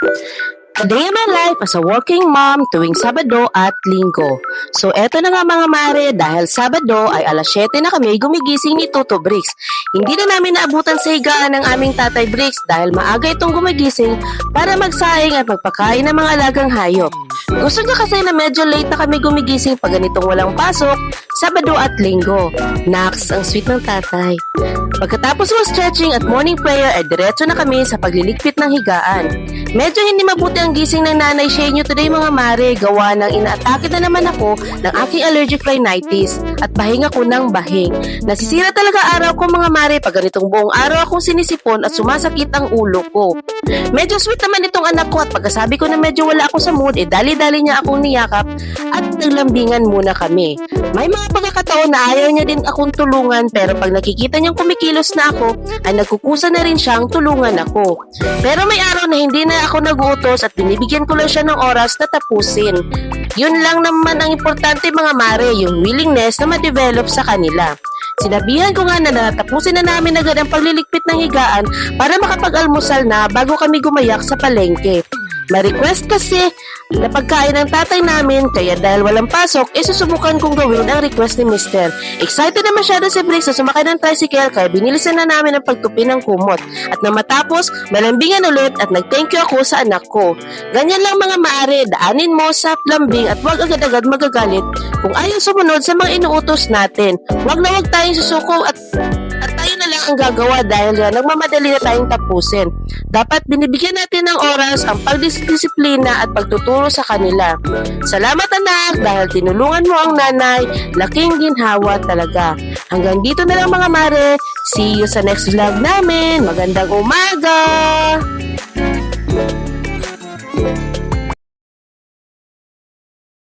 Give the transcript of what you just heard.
A day in my life as a working mom tuwing Sabado at Linggo. So eto na nga mga mare, dahil Sabado ay alas 7 na kami gumigising ni Toto Bricks. Hindi na namin naabutan sa higaan ng aming tatay Bricks dahil maaga itong gumigising para magsaing at magpakain ng mga alagang hayop. Gusto niya kasi na medyo late na kami gumigising pag ganitong walang pasok, Sabado at Linggo. Naks, ang sweet ng tatay. Pagkatapos ng stretching at morning prayer ay diretso na kami sa pagliligpit ng higaan. Medyo hindi mabuti ang gising ng nanay Shenyo today mga mare, gawa ng inaatake na naman ako ng aking allergic rhinitis at bahing ako ng bahing. Nasisira talaga araw ko mga mare pag ganitong buong araw akong sinisipon at sumasakit ang ulo ko. Medyo sweet naman itong anak ko at pagkasabi ko na medyo wala ako sa mood, dali-dali niya akong niyakap at naglambingan muna kami. May mga pagkakataon na ayaw niya din akong tulungan pero pag nakikita niyang kumikilos na ako ay nagkukusa na rin siyang tulungan ako. Pero may araw na hindi na ako nag-uutos at binibigyan ko lang siya ng oras na tapusin. Yun lang naman ang importante mga mare, yung willingness na ma-develop sa kanila. Sinabihan ko nga na natapusin na namin agad ang pagliligpit ng higaan para makapag-almusal na bago kami gumayak sa palengke. May request kasi na pagkain ng tatay namin kaya dahil walang pasok, susubukan kong gawin ang request ni Mr. Excited na masyado si Bricks na sumakay ng tricycle kaya binilisan na namin ang pagtupi ng kumot. At nang matapos, malambingan ulit at nag-thank you ako sa anak ko. Ganyan lang mga maari, daanin mo sa lambing at huwag agad-agad magagalit kung ayaw sumunod sa mga inuutos natin. Huwag na huwag tayong susuko at tayo na lang ang gagawa dahil nagmamadali na tayong tapusin. Dapat binibigyan natin ng oras ang pagdisiplina at pagtuturo sa kanila. Salamat anak dahil tinulungan mo ang nanay, laking ginhawa talaga. Hanggang dito na lang mga mare. See you sa next vlog namin. Magandang umaga!